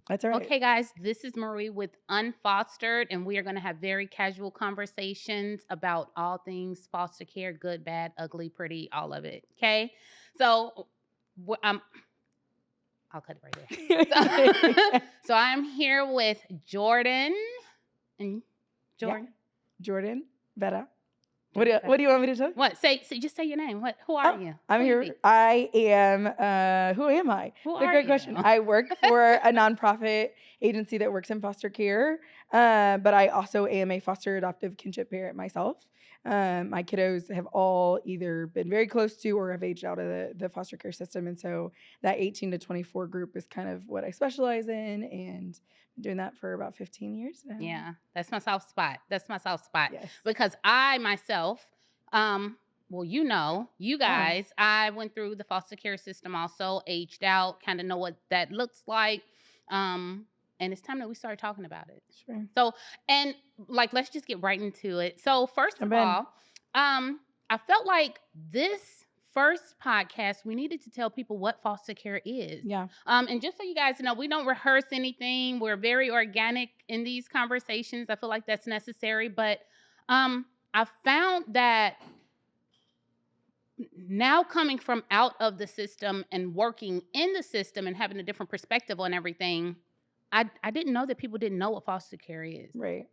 That's all right. Okay, guys, this is Marie with UnFostered, and we are going to have very casual conversations about all things foster care, good, bad, ugly, pretty, all of it. Okay, so I'll cut it right there. So I'm here with Jordan and Yeah. Jordan. Jordan, Vera. Jordan, What do you want me to say? what? Just say your name. What? Who are Oh, you? I'm Who you here. be? I am, who am I? Who It's a are great you? question. I work for a nonprofit agency that works in foster care, but I also am a foster adoptive kinship parent myself. My kiddos have all either been very close to or have aged out of the foster care system. And so that 18 to 24 group is kind of what I specialize in, and been doing that for about 15 years now. Yeah, that's my soft spot. That's my soft spot Yes. because I myself, well, you Yeah. guys, I went through the foster care system also, aged out, kind of know what that looks like. And it's time that we start talking about it. Sure. So, and like, let's just get right into it. So, first of Jump in. all, I felt like this first podcast, we needed to tell people what foster care is. Yeah. And just so you guys know, we don't rehearse anything. We're very organic in these conversations. I feel like that's necessary. But I found that now coming from out of the system and working in the system and having a different perspective on everything, I didn't know that people didn't know what foster care is. Right.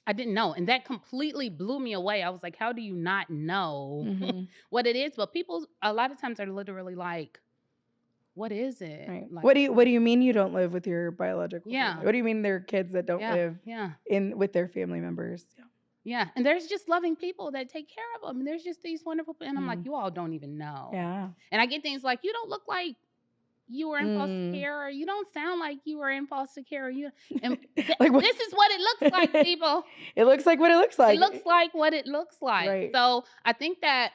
I didn't know. And that completely blew me away. I was like, how do you not know Mm-hmm. what it is? But people a lot of times are literally like, what is it? Right. Like, What do you mean you don't live with your biological family? yeah, What do you mean there are kids that don't yeah, live yeah. in with their family members? Yeah. Yeah, and there's just loving people that take care of them. And there's just these wonderful, and I'm like, Mhm. you all don't even know. Yeah. And I get things like, you don't look like you were in foster Mm. care, or you don't sound like you were in foster care, or and Like what? this is what it looks like, people. It looks like what it looks It like. looks like what it looks like. Right. So I think that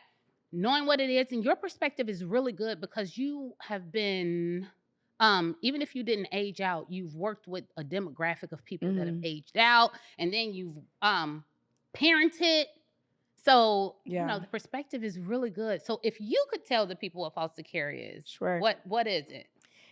knowing what it is and your perspective is really good because you have been, even if you didn't age out, you've worked with a demographic of people that have Mhm. aged out, and then you've parented. So Yeah. the perspective is really good. So if you could tell the people what foster care is, Sure. what is it?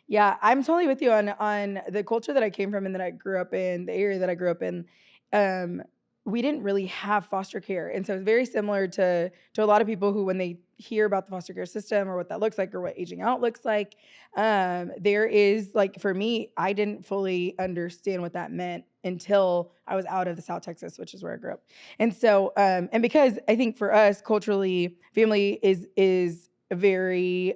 Yeah, I'm totally with you on the culture that I came from and that I grew up in, the area that I grew up in. Um, we didn't really have foster care, and so it's very similar to a lot of people who, when they hear about the foster care system or what that looks like or what aging out looks like, there is like for me, I didn't fully understand what that meant until I was out of the South Texas, which is where I grew up, and so and because I think for us culturally, family is very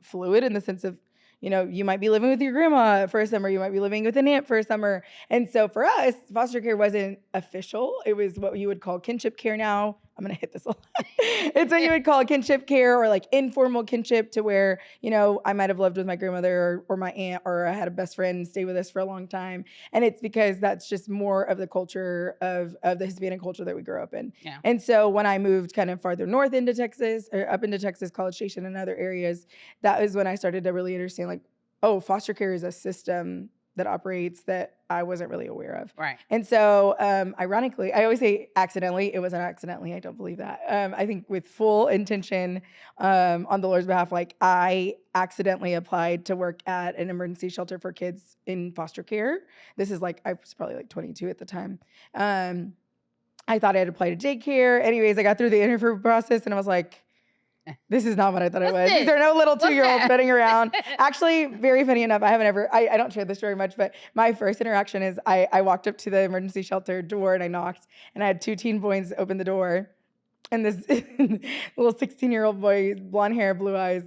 fluid in the sense of you might be living with your grandma for a summer, you might be living with an aunt for a summer. And so for us, foster care wasn't official. It was what you would call kinship care now. I'm going to hit this a lot. It's what you would call kinship care or like informal kinship to where, I might have lived with my grandmother or my aunt, or I had a best friend stay with us for a long time. And it's because that's just more of the culture of the Hispanic culture that we grew up in. Yeah. And so when I moved kind of farther north into Texas or up into Texas, College Station and other areas, that was when I started to really understand like, oh, foster care is a system that operates that I wasn't really aware of. Right. And so, ironically, I always say accidentally. It wasn't accidentally. I don't believe that. I think with full intention on the Lord's behalf, like I accidentally applied to work at an emergency shelter for kids in foster care. This is like, I was probably like 22 at the time. I thought I had applied to daycare. Anyways, I got through the interview process and I was like, this is not what I thought it was. This? These are no little What's 2-year-olds that? running around. Actually, very funny enough, I don't share this very much, but my first interaction is I walked up to the emergency shelter door and I knocked, and I had 2 teen boys open the door. And this little 16-year-old boy, blonde hair, blue eyes,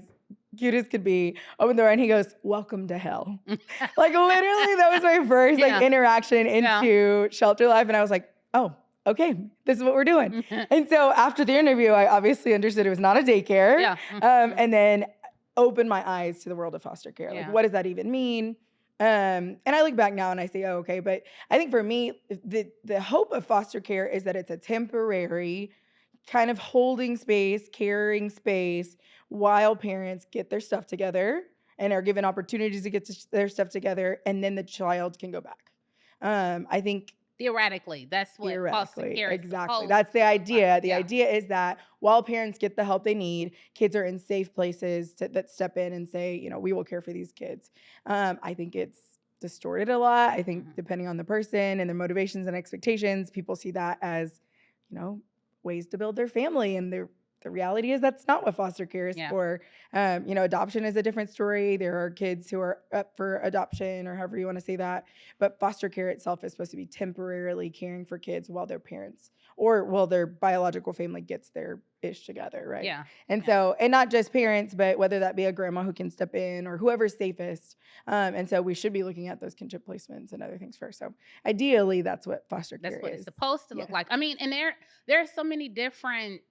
cute as could be, opened the door and he goes, "Welcome to hell." Like literally, that was my first Yeah. interaction into shelter life. And I was like, oh, okay, this is what we're doing. And so after the interview, I obviously understood it was not a daycare. Yeah. And then opened my eyes to the world of foster care. Yeah. Like, what does that even mean? And I look back now and I say, oh, okay. But I think for me, the hope of foster care is that it's a temporary kind of holding space, caring space while parents get their stuff together and are given opportunities to get their stuff together, and then the child can go back. I think Theoretically, that's what foster theoretically, care is exactly. supposed That's the to look idea. like. The Yeah. idea is that while parents get the help they need, kids are in safe places that step in and say, we will care for these kids. I think it's distorted a lot. I think Mhm. depending on the person and their motivations and expectations, people see that as, you know, ways to build their family. And the reality is that's not what foster care is Yeah. for. You know, adoption is a different story. There are kids who are up for adoption or however you want to say that. But foster care itself is supposed to be temporarily caring for kids while their parents or while their biological family gets their ish together, right? Yeah. And Yeah. so, and not just parents, but whether that be a grandma who can step in or whoever's safest. And so we should be looking at those kinship placements and other things first. So ideally, that's what foster That's care what it's is. supposed to look Yes. like. I mean, and there are so many different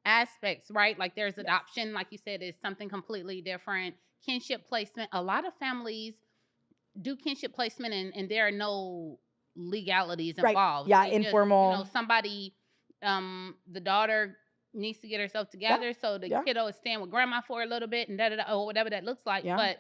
aspects, right? Like there's Yes. adoption, like you said, is something completely different. Kinship placement. A lot of families do kinship placement and there are no legalities Right. involved. Yeah. They just, you know, Informal. somebody the daughter needs to get herself Yeah. together, so the Yeah. kiddo is staying with grandma for a little bit and da da da or whatever that looks like. Yeah. But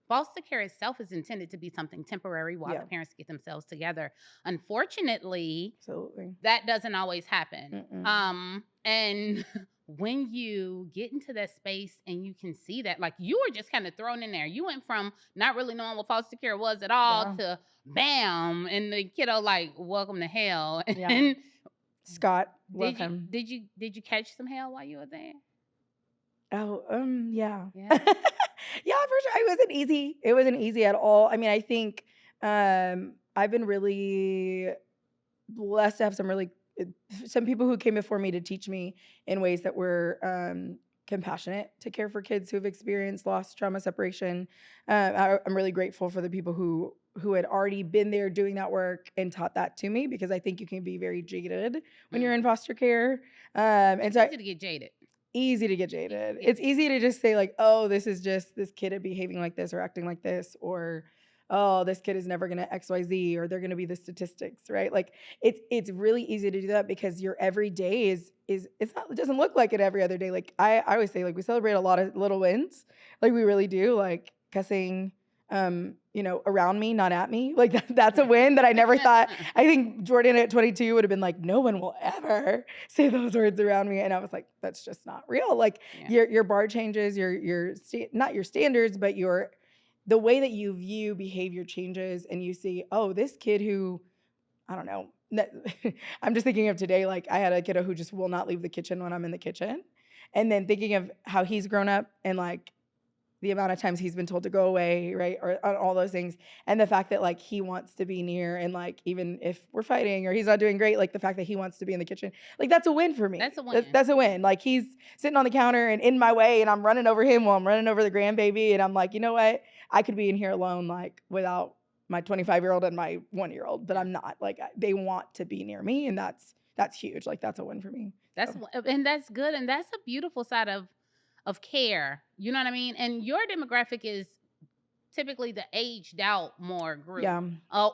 foster care itself is intended to be something temporary while the Yeah. parents get themselves together. Unfortunately, Absolutely. that doesn't always happen. Mm-mm. And when you get into that space and you can see that, like you were just kind of thrown in there. You went from not really knowing what foster care was at all Yeah. to bam, and the kiddo like, welcome to hell. Yeah. And Scott, love did you him. did you did you catch some hell while you were there? Oh, yeah. Yeah. Yeah, for sure. It wasn't easy. It wasn't easy at all. I mean, I think I've been really blessed to have some people who came before me to teach me in ways that were compassionate to care for kids who've experienced loss, trauma, separation. I'm really grateful for the people who had already been there doing that work and taught that to me because I think you can be very jaded when you're Mm. in foster care. And It's so easy to get jaded. easy to get Easy jaded. to get It's jaded. easy to just say like, "Oh, this is just this kid behaving like this or acting like this," or "Oh, this kid is never gonna XYZ," or "They're gonna be the statistics," right? Like it's really easy to do that because your every day is it's not it doesn't look like it every other day. Like I always say like we celebrate a lot of little wins. Like we really do, like cussing you know, around me, not at me. Like that's a win that I never thought. I think Jordan at 22 would have been like, no one will ever say those words around me. And I was like, that's just not real. Like Yeah. your bar changes, not your standards, but the way that you view behavior changes and you see, oh, this kid who, I don't know, I'm just thinking of today, like I had a kiddo who just will not leave the kitchen when I'm in the kitchen. And then thinking of how he's grown up and like the amount of times he's been told to go away, right? Or all those things. And the fact that like he wants to be near and like even if we're fighting or he's not doing great, like the fact that he wants to be in the kitchen, like that's a win for That's me. a That's, win. that's a win. Like he's sitting on the counter and in my way and I'm running over him while I'm running over the grandbaby. And I'm like, you know what? I could be in here alone, like without my 25-year-old and my 1-year-old, but Yeah. I'm not. Like they want to be near me. And that's huge. Like that's a win for me. That's So, and that's good, and that's a beautiful side of care. You know what I mean? And your demographic is typically the aged out more group, yeah.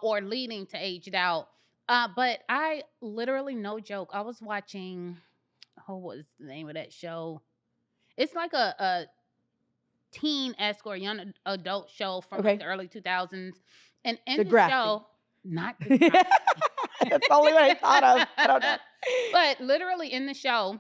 or leading to aged out. But I literally, no joke, I was watching. Oh, what was the name of that show? It's like a teen esque or young adult show from like the Okay. early 2000s, and in the Degrassi. show, not the That's the only one I thought of. I don't know. but literally in the show,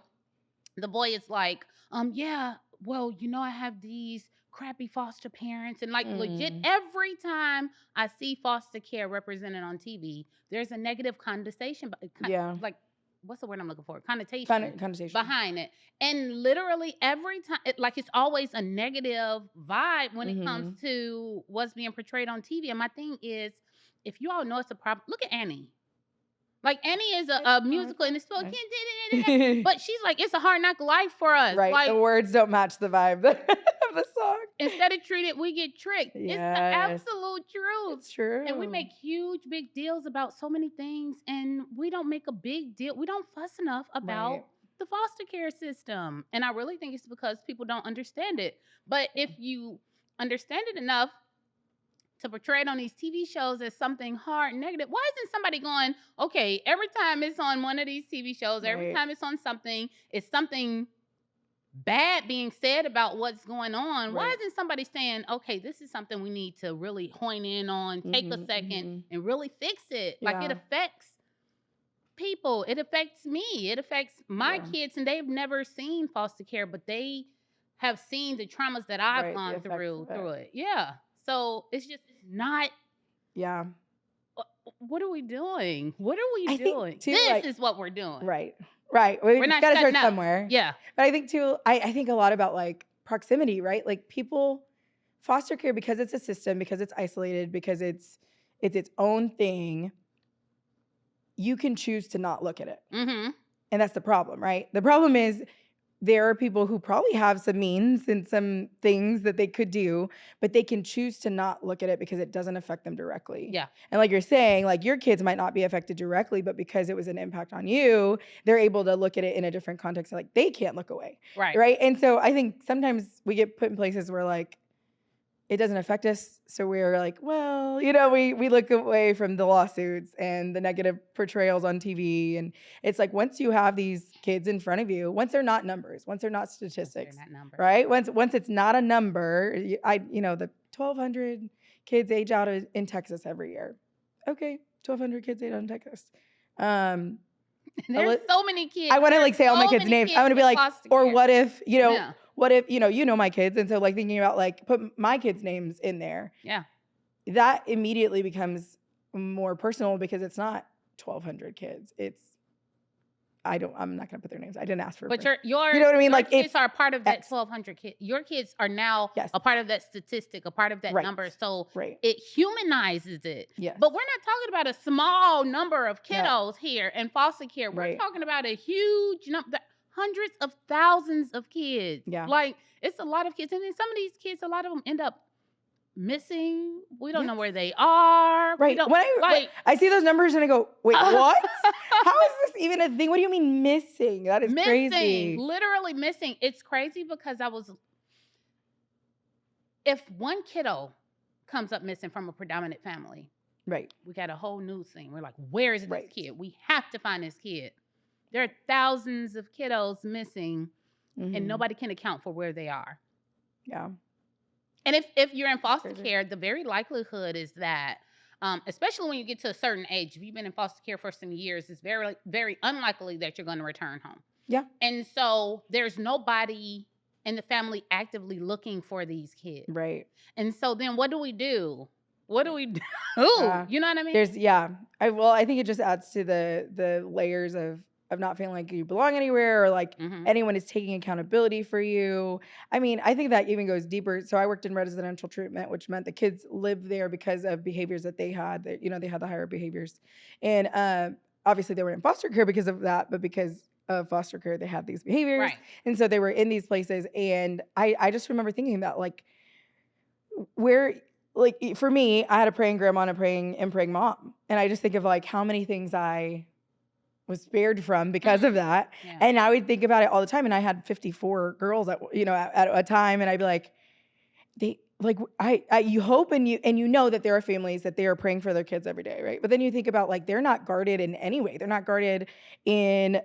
the boy is like, yeah, well, you know, I have these crappy foster parents. And like legit, Mm. every time I see foster care represented on TV, there's a negative condensation, Yeah. like, what's the word I'm looking for? Connotation Connotation. behind it. And literally every time, like, it's always a negative vibe when it comes Mhm. to what's being portrayed on TV. And my thing is, if you all know it's a problem, look at Annie. Like Annie is a musical and it's still Right. but she's like, it's a hard knock life for us. Right. The Like words don't match the vibe of the song. instead of treated, we get tricked. It's the Yes. absolute truth. It's true. And we make huge big deals about so many things and we don't make a big deal. We don't fuss enough about Right. the foster care system. And I really think it's because people don't understand it. But if you understand it enough to portray it on these TV shows as something hard and negative. Why isn't somebody going, okay, every time it's on one of these TV shows, every Right. time it's on something, it's something bad being said about what's going on. Why Right. isn't somebody saying, okay, this is something we need to really hone in on, take a Mhm. second Mhm. and really fix it? Like it Yeah. affects people. It affects me. It affects my Yeah. kids and they've never seen foster care, but they have seen the traumas that I've Right. The gone effects through of it. it. Yeah. So it's not. Yeah. What are we doing? What are we I think doing? too, This like is what we're doing. right. Right. We We're just not gotta shutting start up. somewhere. Yeah. But I think too, I think a lot about like proximity, right? Like people foster care because it's a system, because it's isolated, because it's its own thing, you can choose to not look at it. Mm-hmm. And that's the problem, right? The problem is there are people who probably have some means and some things that they could do, but they can choose to not look at it because it doesn't affect them directly. Yeah. And like you're saying, like your kids might not be affected directly, but because it was an impact on you, they're able to look at it in a different context. Like they can't look away. Right. Right. And so I think sometimes we get put in places where like it doesn't affect us. So we're like, well, we look away from the lawsuits and the negative portrayals on TV. And it's like once you have these kids in front of you, once they're not numbers, once they're not statistics, They're not numbers. right? Once it's not a number, the 1,200 kids age out in Texas every year. Okay, 1,200 kids age out in Texas. There's so many kids. I want to like say all my kids' names. I want to be like, or what if, what if, my kids. And so like thinking about like put my kids' names in there. Yeah. That immediately becomes more personal because it's not 1,200 kids. I'm not going to put their names. I didn't ask for But your you know what I mean? Your Like kids are a part of that 1,200 kids. Your kids are now a part of that statistic, a part of that number. So it humanizes it. Yes. But we're not talking about a small number of kiddos here in foster care. We're talking about a huge number, hundreds of thousands of kids. Yeah. Like it's a lot of kids. And then some of these kids, a lot of them end up missing. We don't know where they are. Right. When I see those numbers and I go, wait, what? How is this even a thing? What do you mean missing? That is crazy. Literally missing. It's crazy because if one kiddo comes up missing from a predominant family, right, we got a whole news thing. We're like, where is this kid? We have to find this kid. There are thousands of kiddos missing and nobody can account for where they are. Yeah. And if you're in foster care, the very likelihood is that, especially when you get to a certain age, if you've been in foster care for some years, it's very, very unlikely that you're going to return home. Yeah. And so there's nobody in the family actively looking for these kids. Right. And so then what do we do? What do we do? You know what I mean? I think it just adds to the layers of not feeling like you belong anywhere or like anyone is taking accountability for you. I mean, I think that even goes deeper. So I worked in residential treatment, which meant the kids lived there because of behaviors that they had. That, they had the higher behaviors. And obviously they were in foster care because of that, but because of foster care, they had these behaviors. Right. And so they were in these places. And I just remember thinking about like, where, like for me, I had a praying grandma and a praying mom. And I just think of like how many things I was spared from because of that. Yeah. And I would think about it all the time. And I had 54 girls at a time. And I'd be like, you hope and you know that there are families that they are praying for their kids every day, right? But then you think about like they're not guarded in any way. They're not guarded in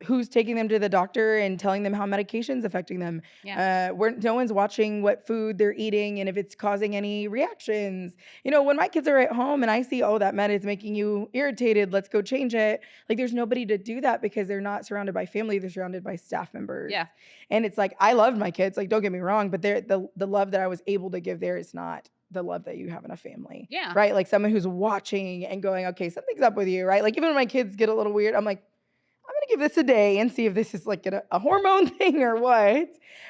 who's taking them to the doctor and telling them how medication's affecting them. Yeah. No one's watching what food they're eating and if it's causing any reactions. When my kids are at home and I see, oh, that med is making you irritated, let's go change it. Like there's nobody to do that because they're not surrounded by family, they're surrounded by staff members. Yeah. And it's like, I loved my kids, like don't get me wrong, but the love that I was able to give there is not the love that you have in a family. Yeah. Right? Like someone who's watching and going, okay, something's up with you, right? Like even when my kids get a little weird, I'm like, I'm gonna give this a day and see if this is like a hormone thing or what.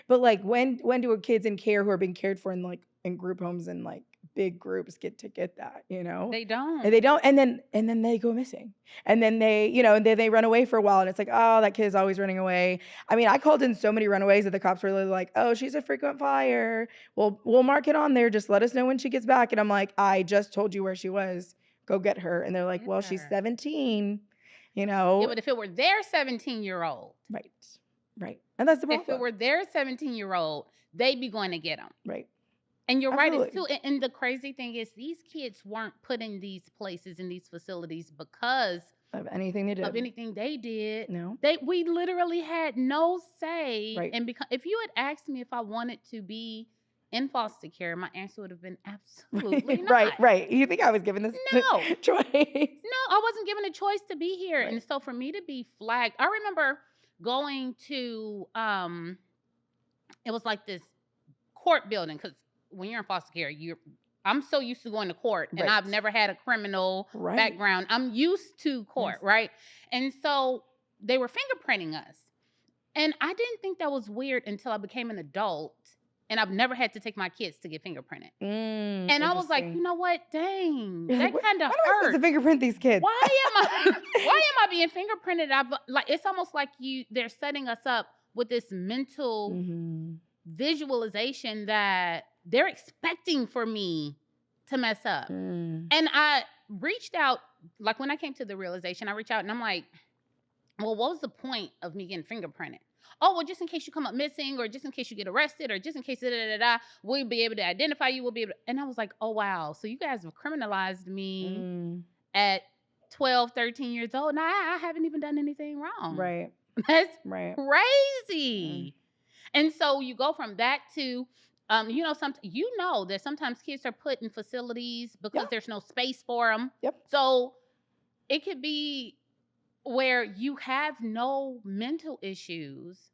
But like when do kids in care who are being cared for in group homes and like big groups get that, They don't. And they don't. And then they go missing. And then they, and then they run away for a while. And it's like, oh, that kid is always running away. I mean, I called in so many runaways that the cops were literally like, oh, she's a frequent flyer. Well, we'll mark it on there. Just let us know when she gets back. And I'm like, I just told you where she was. Go get her. And they're like, well, she's 17, Yeah, but if it were their 17-year-old. Right. And that's the problem. If it were their 17-year-old, they'd be going to get them. Right. And you're right, it's too. And the crazy thing is these kids weren't put in these places, in these facilities because of anything they did. No. We literally had no say. Right. And if you had asked me if I wanted to be in foster care, my answer would have been absolutely not. Right. You think I was given this choice? No, I wasn't given a choice to be here. Right. And so for me to be flagged, I remember going to, it was like this court building because when you're in foster care, I'm so used to going to court, and I've Right. never had a criminal Right. background. I'm used to court, Yes. right? And so they were fingerprinting us. And I didn't think that was weird until I became an adult, and I've never had to take my kids to get fingerprinted. And I was like, you Interesting. know what? Dang, You're like, that "What kind of when am I supposed to hurt. fingerprint these kids?" Why am I why am I being fingerprinted? Like, it's almost like they're setting us up with this mental Mhm. visualization that they're expecting for me to mess up. Mm. And I reached out, like when I came to the realization, I reached out and I'm like, well, what was the point of me getting fingerprinted? Oh, well, just in case you come up missing, or just in case you get arrested, or just in case we'll be able to identify you. We'll be able to. And I was like, oh, wow. So you guys have criminalized me Mm. at 12, 13 years old. Now I haven't even done anything wrong. Right. That's Right. crazy. And so you go from that to, that sometimes kids are put in facilities because Yeah. there's no space for them. Yep. So it could be where you have no mental issues.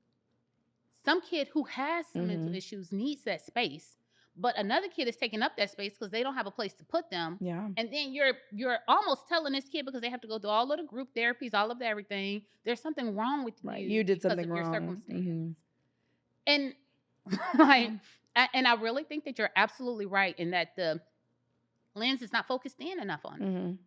Some kid who has some mental Mhm. issues needs that space, but another kid is taking up that space because they don't have a place to put them. Yeah. And then you're almost telling this kid, because they have to go through all of the group therapies, all of the everything, there's something wrong with Right. you You did because something of your wrong. circumstance. Mhm. And like, and I really think that you're absolutely right in that the lens is not focused in enough on it. Mhm.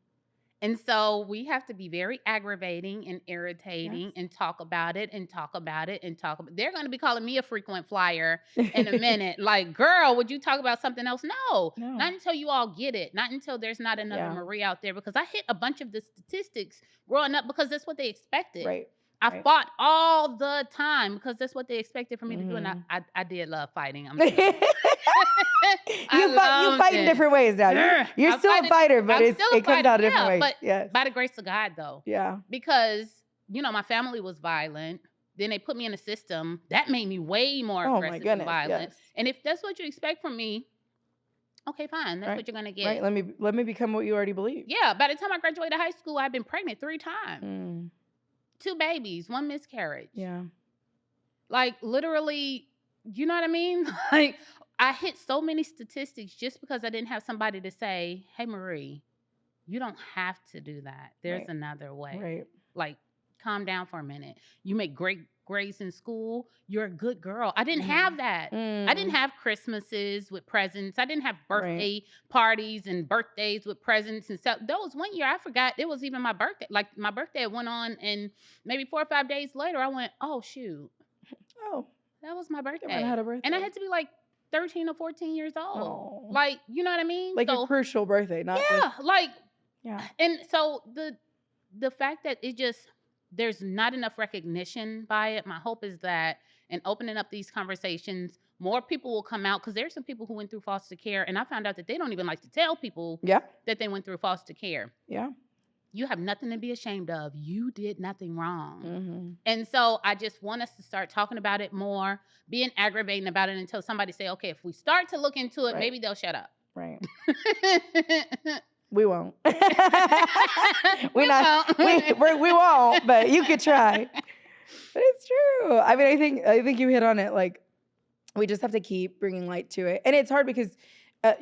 And so we have to be very aggravating and Yes. irritating and talk about it and talk about it and talk about. They're going to be calling me a frequent flyer in a minute. Like, girl, would you talk about something else? No, No. not until you all get it. Not until there's not another Yeah. Marie out there, because I hit a bunch of the statistics growing up because that's what they expected. Right. I Right. fought all the time because that's what they expected for me to do, and Mhm. I did love fighting. I'm You sorry. I fight in loved different ways now. You're I'm still a fighting- fighter, but I'm still a it comes fighter. out different Yeah, ways. but Yes. by the grace of God, though, Yeah. because my family was violent. Then they put me in a system that made me way more Oh my aggressive and goodness. violent. Yes. And if that's what you expect from me, okay, fine. That's Right. what you're gonna get. Right. Let me become what you already believe. Yeah. By the time I graduated high school, I'd been pregnant 3 times, Mm. 2 babies, 1 miscarriage. Yeah. Like, literally, you know what I mean? Like, I hit so many statistics just because I didn't have somebody to say, hey, Marie, you don't have to do that. There's Right. another way. Right. Like, calm down for a minute. You make great grades in school. You're a good girl. I didn't Mhm. have that. I didn't Mm. have Christmases with presents. I didn't have Right. birthday parties and birthdays with presents and stuff. There was one year I forgot it was even my birthday. Like, my birthday went on, and maybe 4 or 5 days later, I went, oh, shoot, Oh, that was my everyone birthday. had a And I birthday. had to be like 13 or 14 years old. Oh. Like, you know what I mean? Like a So, crucial birthday, not yeah, just like, yeah. and so the fact that there's not enough recognition by it. My hope is that in opening up these conversations, more people will come out, because there's some people who went through foster care, and I found out that they don't even like to tell people Yeah. that they went through foster care. Yeah. You have nothing to be ashamed of. You did nothing wrong. Mhm. And so I just want us to start talking about it more, being aggravating about it until somebody say, okay, if we start to look into it, Right. maybe they'll shut up. Right. We won't. We We won't, but you could try. But it's true. I mean, I think you hit on it. Like, we just have to keep bringing light to it, and it's hard because, some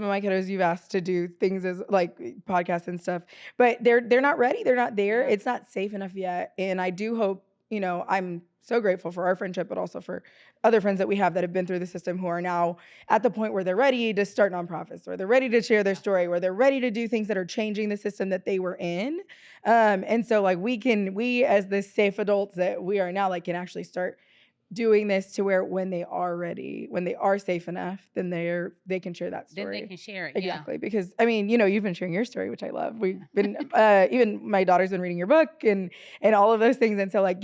of my kiddos you've asked to do things as like podcasts and stuff, but they're not ready. They're not there. Yeah. It's not safe enough yet, and I do hope. I'm so grateful for our friendship, but also for other friends that we have that have been through the system who are now at the point where they're ready to start nonprofits, or they're ready to share their story, where they're ready to do things that are changing the system that they were in. And so like we as the safe adults that we are now, like, can actually start doing this to where when they are ready, when they are safe enough, then they can share that Then story. they can share it. Exactly. Because I mean, you've been sharing your story, which I love. We've been even my daughter's been reading your book and all of those things. And so like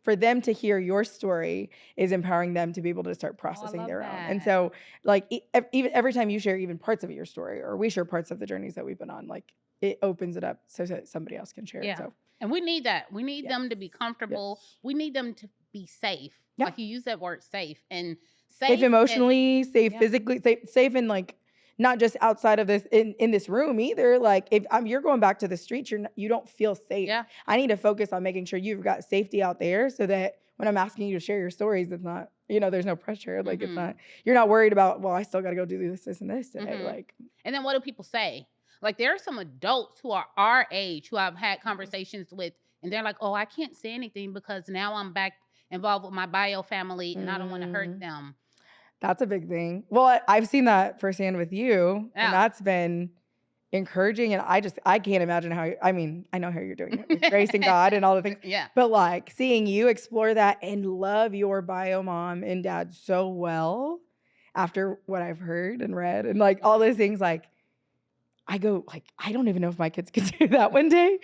for them to hear your story is empowering them to be able to start processing love their own. And that. so like even every time you share even parts of your story, or we share parts of the journeys that we've been on, like it opens it up so that somebody else can share Yeah. it. So And we need that. We need Yes. them to be comfortable. Yes. We need them to be safe. Yeah. Like, you use that word, safe. And safe emotionally, safe Yeah. physically, safe in like not just outside of this in this room either. Like if you're going back to the streets, you don't feel safe. Yeah. I need to focus on making sure you've got safety out there so that when I'm asking you to share your stories, it's not there's no pressure. Like, it's Mhm. not, you're not worried about, well, I still got to go do this, and this today. Mhm. Like, And then what do people say? Like, there are some adults who are our age who I've had conversations with, and they're like, "Oh, I can't say anything because now I'm back involved with my bio family, and I don't want to hurt mm, them." that's a big thing. Well, I've seen that firsthand with you, and Yeah. that's been encouraging. And I can't imagine how, I mean, I know how you're doing it with grace and God and all the things, Yeah. but like seeing you explore that and love your bio mom and dad so well after what I've heard and read and like all those things, like, I go, like, I don't even know if my kids could do that one day,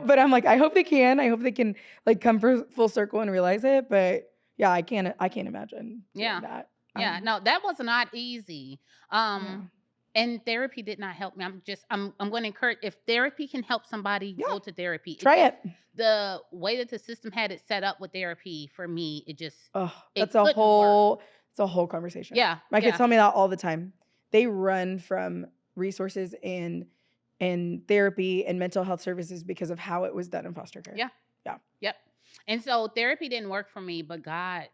but I'm like, I hope they can. I hope they can like come full circle and realize it. But yeah, I can't imagine doing Yeah. that. Yeah. No, that was not easy. Yeah. And therapy did not help me. I'm going to encourage, if therapy can help somebody, Yeah. go to therapy. It Try just, it. the way that the system had it set up with therapy for me, Oh, it couldn't work. it's a whole conversation. Yeah. My kids Yeah. tell me that all the time. They run from resources and therapy and mental health services because of how it was done in foster care. Yeah. Yeah. Yep. And so therapy didn't work for me, but God,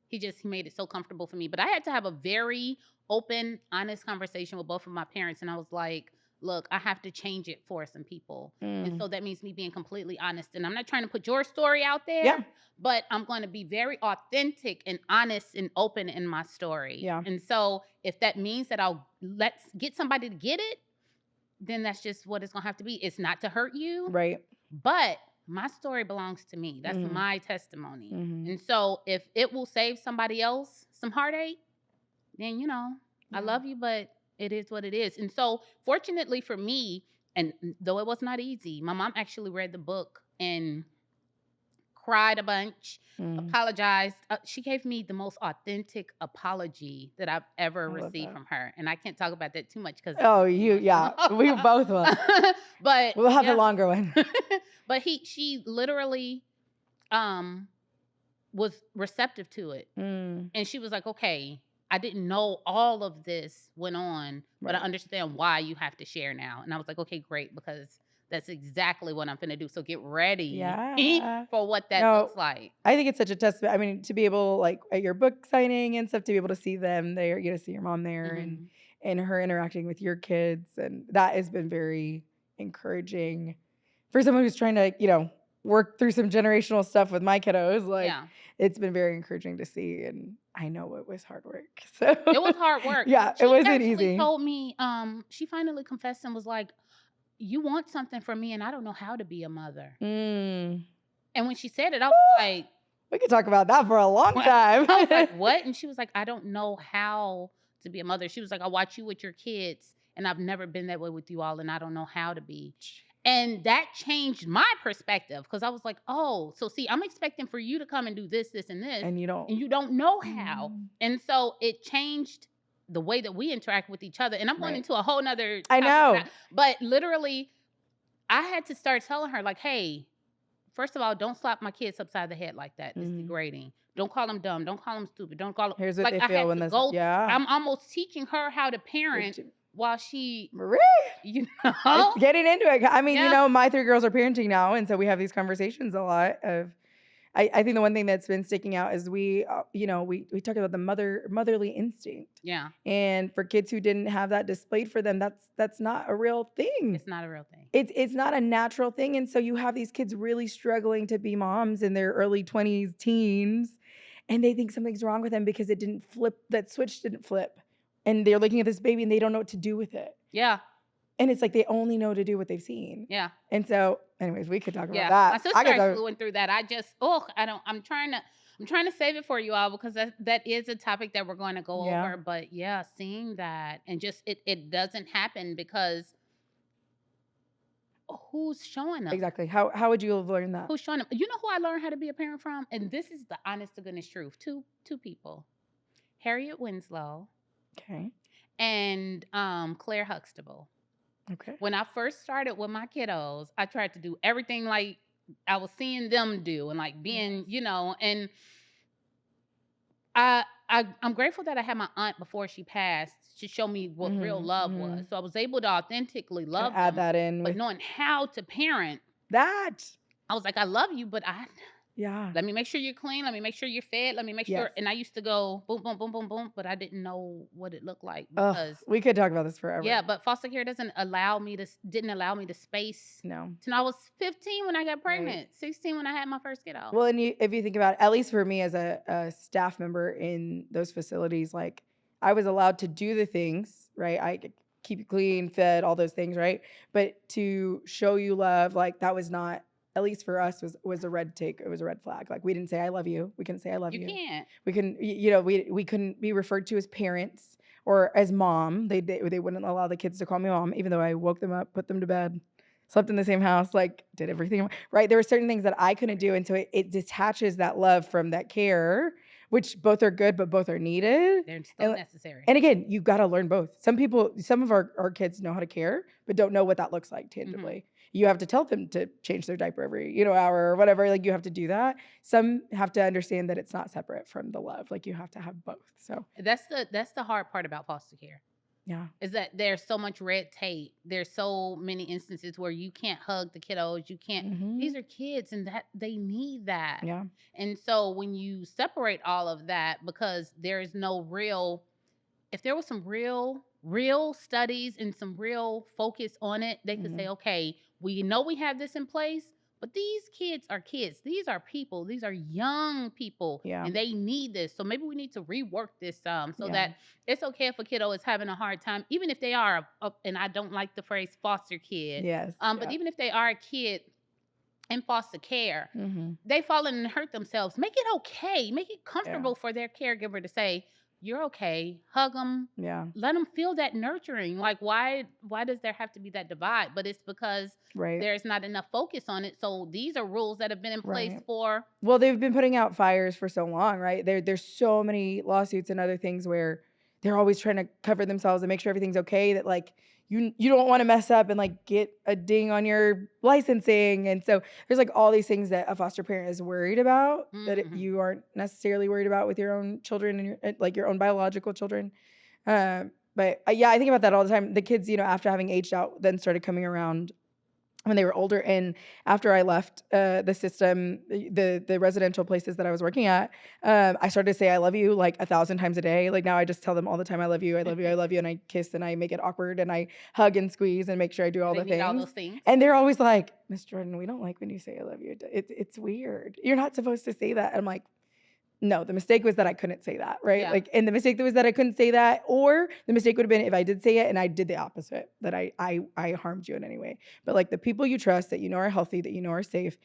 he made it so comfortable for me. But I had to have a very open, honest conversation with both of my parents. And I was like, look, I have to change it for some people. And Mm. so that means me being completely honest. And I'm not trying to put your story out Yeah. there, but I'm going to be very authentic and honest and open in my story. Yeah. And so if that means that let's get somebody to get it, then that's just what it's going to have to be. It's not to hurt you, Right. but my story belongs to me. That's Mhm. my testimony. Mhm. And so if it will save somebody else some heartache, then I Yeah. love you, but it is what it is. And so fortunately for me, and though it was not easy, my mom actually read the book and cried a bunch, Mm. apologized. She gave me the most authentic apology that I've ever I love received that. from her. And I can't talk about that too much because Oh, yeah. We both will. but We'll have a yeah. longer one. But she literally um was receptive to it. Mm. And she was like, "Okay, I didn't know all of this went on, but I Right. understand why you have to share now." And I was like, "Okay, great, because that's exactly what I'm gonna do. So get ready Yeah. for what that No, looks like." I think it's such a testament. I mean, to be able, like, at your book signing and stuff, to be able to see them there, see your mom there and Mhm. her interacting with your kids, and that has been very encouraging for someone who's trying to, work through some generational stuff with my kiddos. Like, Yeah. it's been very encouraging to see, and I know it was hard work. So, It was hard work. yeah, it She wasn't actually easy. told me, she finally confessed and was like, "You want something from me, and I don't know how to be a mother." Mm. And when she said it, I was like, We could talk about that for a long what? time. I was like, "What?" And she was like, "I don't know how to be a mother." She was like, "I watch you with your kids, and I've never been that way with you all, and I don't know how to be." And that changed my perspective because I was like, "Oh, so see, I'm expecting for you to come and do this, this, and this, And you don't. and you don't know how." Mm. And so it changed the way that we interact with each other. And I'm going Right. into a whole nother I topic, know. but literally, I had to start telling her, like, "Hey, first of all, don't slap my kids upside the head like that. It's Mhm. degrading. Don't call them dumb. Don't call them stupid. Don't call them," Here's what like, they I feel had when to this, go. yeah. I'm almost teaching her how to parent Which, while she, Marie, you it's know, getting into it. I mean, yeah, my 3 girls are parenting now, and so we have these conversations a lot of, I think the one thing that's been sticking out is we talk about the motherly instinct, yeah. and for kids who didn't have that displayed for them, that's not a real thing. It's not a real thing. It's not a natural thing, and so you have these kids really struggling to be moms in their early 20s, teens, and they think something's wrong with them because it didn't flip, that switch didn't flip, and they're looking at this baby and they don't know what to do with it. Yeah, And it's like they only know to do what they've seen. yeah, And so, anyways, we could talk about yeah. My that. sister I could actually go, went through that. I don't. I'm trying to save it for you all because that is a topic that we're going to go yeah, over. But yeah, seeing that and just it doesn't happen because who's showing up? exactly. How would you have learned that? Who's showing up? You know who I learned how to be a parent from? And this is the honest to goodness truth. Two people. Harriet Winslow Okay. and Claire Huxtable. Okay. When I first started with my kiddos, I tried to do everything like I was seeing them do and like being, and I'm grateful that I had my aunt before she passed to show me what real Mhm. love was. Mhm. So I was able to authentically Kind of love add them, that in but with knowing how to parent, that. I was like, I love you, but Yeah. Let me make sure you're clean. Let me make sure you're fed. Let me make sure. Yes. And I used to go boom, boom, boom, boom, boom, but I didn't know what it looked like Ugh, because we could talk about this yeah, forever. but foster care doesn't allow me to didn't allow me to space. No. Till I was 15 when I got Right. pregnant, 16 when I had my first kiddo. Well, and if you think about it, at least for me as a staff member in those facilities, like I was allowed to do the things, right? I could keep you clean, fed, all those things, right? But to show you love, like that was not, at least for us, was a red take. It was a red flag. Like we didn't say I love you. We couldn't say I love You you. can't. We couldn't, we couldn't be referred to as parents or as mom. They wouldn't allow the kids to call me mom, even though I woke them up, put them to bed, slept in the same house, like did everything right. There were certain things that I couldn't do. And so it detaches that love from that care, which both are good, but both are needed. They're still And, necessary. and again, you've got to learn both. Some of our kids know how to care, but don't know what that looks like tangibly. You have to tell them to change their diaper every, hour or whatever. Like you have to do that. Some have to understand that it's not separate from the love. Like you have to have both. So That's the hard part about foster care. yeah. Is that there's so much red tape. There's so many instances where you can't hug the kiddos. You can't. These are kids, and that they need that. Yeah. And so when you separate all of that, because there is no real, if there was some real studies and some real focus on it, they could say, okay, we know we have this in place, but these kids are kids. These are people. These are young people, Yeah. and they need this. So maybe we need to rework this so Yeah. that it's okay if a kiddo is having a hard time, even if they are, and I don't like the phrase foster kid. Yes. But even if they are a kid in foster care, they've fallen and hurt themselves. Make it okay. Make it comfortable for their caregiver to say, you're okay. Hug them. Yeah. Let them feel that nurturing. Like, why does there have to be that divide? But it's because there's not enough focus on it. So these are rules that have been in place for. Well, they've been putting out fires for so long, right? There's so many lawsuits and other things where they're always trying to cover themselves and make sure everything's okay, that like you don't want to mess up and like get a ding on your licensing. And so there's like all these things that a foster parent is worried about that you aren't necessarily worried about with your own children and your own biological children. But yeah, I think about that all the time. The kids, after having aged out, then started coming around when they were older. And after I left the system, the residential places that I was working at, I started to say I love you like 1,000 times a day. Like now I just tell them all the time I love you, I love you, I love you, and I kiss and I make it awkward and I hug and squeeze and make sure I do all the things. All those things. And they're always like, Miss Jordan, we don't like when you say I love you. It's weird. You're not supposed to say that. And I'm like, no, the mistake was that I couldn't say that, right? Yeah. Like, and the mistake was that I couldn't say that, or the mistake would have been if I did say it and I did the opposite, that I harmed you in any way. But like the people you trust, that you know are healthy, that you know are safe,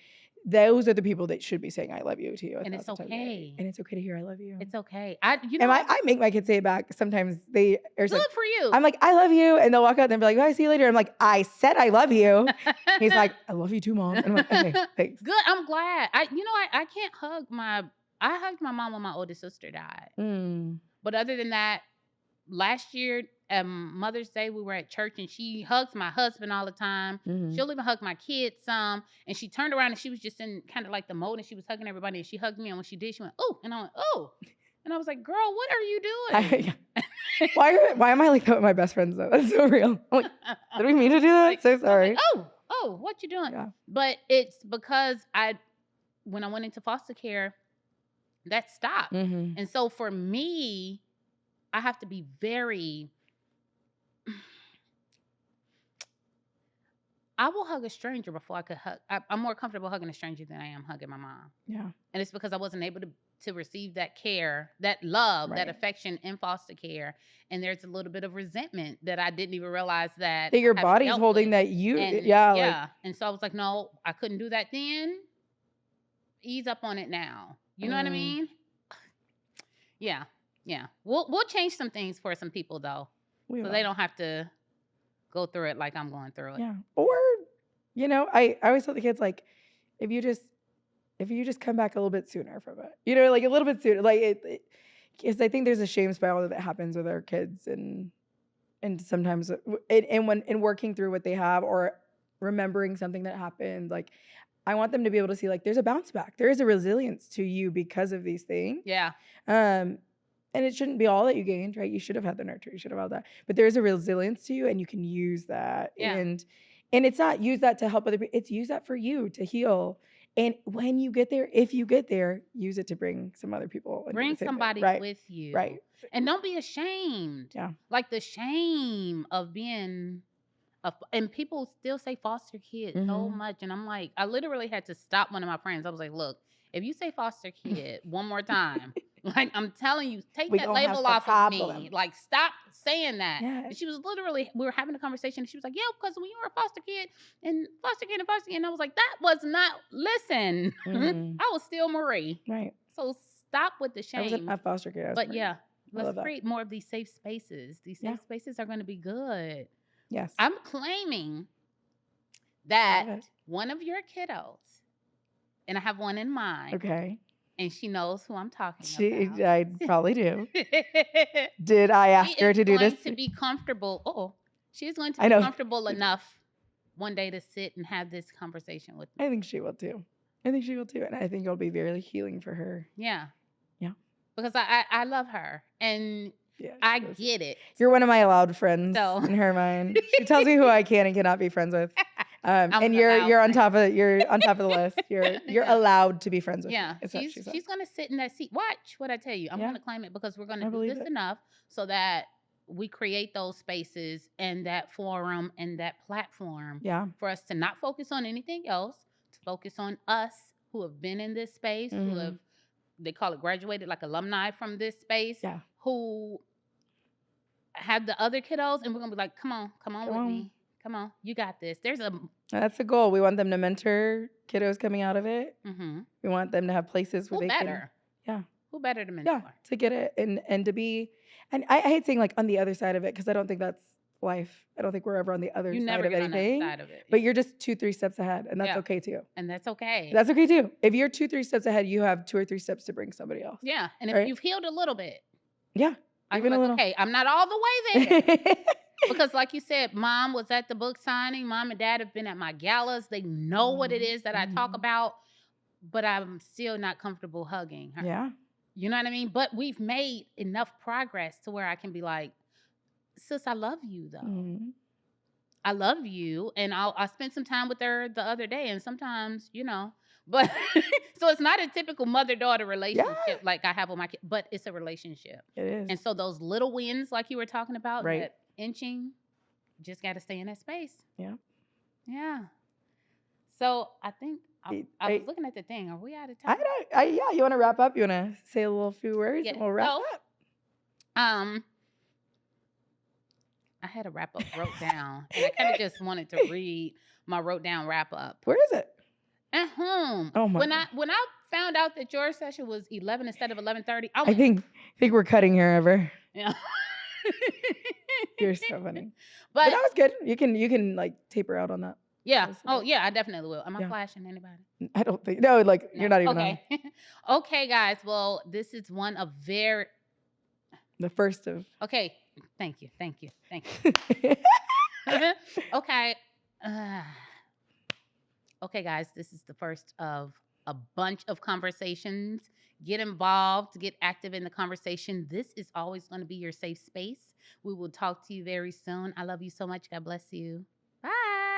those are the people that should be saying I love you to you. And it's okay. And it's okay to hear I love you. It's okay. I make my kids say it back. Sometimes they are good for you. I'm like, I love you. And they'll walk out and be like, oh, I see you later. I'm like, I said I love you. He's like, I love you too, Mom. And I'm like, okay, thanks. Good. I'm glad. I can't hug I hugged my mom when my oldest sister died. But other than that, last year, Mother's Day, we were at church and she hugs my husband all the time. She'll even hug my kids some. And she turned around and she was just in kind of like the mode and she was hugging everybody and she hugged me. And when she did, she went, oh. And I went, oh. And I was like, girl, what are you doing? Why am I like that with my best friends though? That's so real. I'm like, did we mean to do that? So sorry. Like, oh, what you doing? Yeah. But it's because when I went into foster care, that stopped. And so for me, I have to be very, I will hug a stranger before I could hug. I'm more comfortable hugging a stranger than I am hugging my mom. Yeah. And it's because I wasn't able to receive that care, that love, that affection in foster care. And there's a little bit of resentment that I didn't even realize that your body's holding that And so I was like, no, I couldn't do that then. Ease up on it now. You know what I mean? Yeah. Yeah. We'll change some things for some people though. So they don't have to go through it like I'm going through it. Yeah. Or, I always tell the kids, like, if you just come back a little bit sooner from it, like a little bit sooner, like because I think there's a shame spiral that happens with our kids and sometimes when working through what they have or remembering something that happened, like I want them to be able to see like there's a bounce back. There is a resilience to you because of these things. Yeah. And it shouldn't be all that you gained, right? You should have had the nurture. You should have all that. But there is a resilience to you and you can use that. Yeah. And it's not use that to help other people. It's use that for you to heal. And when you get there, if you get there, use it to bring some other people and do the Bring same thing. somebody Right. with you. Right. And don't be ashamed. Yeah. Like the shame of being and people still say foster kid so much. And I'm like, I literally had to stop one of my friends. I was like, look, if you say foster kid one more time, like I'm telling you, take We that gonna have label some off of me. problem. Like, stop saying that. Yeah. And she was literally, we were having a conversation and she was like, yeah, because when you were a foster kid and foster kid and foster kid, and I was like, that was not, listen, I was still Marie. Right. So stop with the I wasn't shame. a foster kid. I was But Marie. yeah, I love let's that. create more of these safe spaces. These Yeah. safe spaces are going to be good. Yes. I'm claiming Love that it. one of your kiddos, and I have one in mind, Okay. and she knows who I'm talking about. I probably do. Did I ask She her is to do going this? to be comfortable. Oh, she is going to I be know. comfortable enough one day to sit and have this conversation with me. I think she will too. I think she will too. And I think it'll be very healing for her. Yeah. Yeah. Because I love her and Yeah, I get it. You're one of my allowed friends So in her mind. She tells me who I can and cannot be friends with. I'm And an you're allowed on top of the list. You're Yeah. allowed to be friends with Yeah, me. Is what she said. she's gonna sit in that seat. Watch what I tell you. I'm Yeah. gonna claim it because we're gonna I do believe this it. enough so that we create those spaces and that forum and that platform Yeah. for us to not focus on anything else, to focus on us who have been in this space, who have, they call it graduated, like alumni from this space, Yeah. who have the other kiddos, and we're gonna be like, come on with me. Come on, you got this. There's a That's the goal. We want them to mentor kiddos coming out of it. We want them to have places where who they better? can. Yeah. Who better to mentor? Yeah. To get it and to be, and I hate saying like on the other side of it because I don't think that's life. I don't think we're ever on the other You side never of get on the other anything. side of it. But you're just 2-3 steps ahead, and that's Yeah. okay too. And that's okay. That's okay too. If you're 2-3 steps ahead, you have 2 or 3 steps to bring somebody else. Yeah. And if Right? you've healed a little bit, Yeah. I'm Even like, a little. okay, I'm not all the way there. Because like you said, mom was at the book signing. Mom and dad have been at my galas. They know what it is that I talk about, but I'm still not comfortable hugging her. Yeah. You know what I mean? But we've made enough progress to where I can be like, sis, I love you though. I love you. And I spent some time with her the other day, and sometimes, but so it's not a typical mother-daughter relationship like I have with my kid, but it's a relationship. It is. And so those little wins, like you were talking about, Right. that inching, just got to stay in that space. Yeah. Yeah. So I think I was looking at the thing. Are we out of time? Yeah. You want to wrap up? You want to say a little few words? Yeah. And we'll wrap up. I had a wrap up wrote down, and I kind of just wanted to read my wrote down wrap up. Where is it? At home. Oh my when God. I found out that your session was 11 instead of 11:30, I think we're cutting here ever. Yeah. You're so funny. But that was good. You can like taper out on that. Yeah. Oh yeah, I definitely will. Am I flashing anybody? I don't think. No, like you're not even okay. Okay, guys. Well, this is one of the first of. Okay. Thank you. Okay. Okay, guys. This is the first of a bunch of conversations. Get involved, get active in the conversation. This is always going to be your safe space. We will talk to you very soon. I love you so much. God bless you.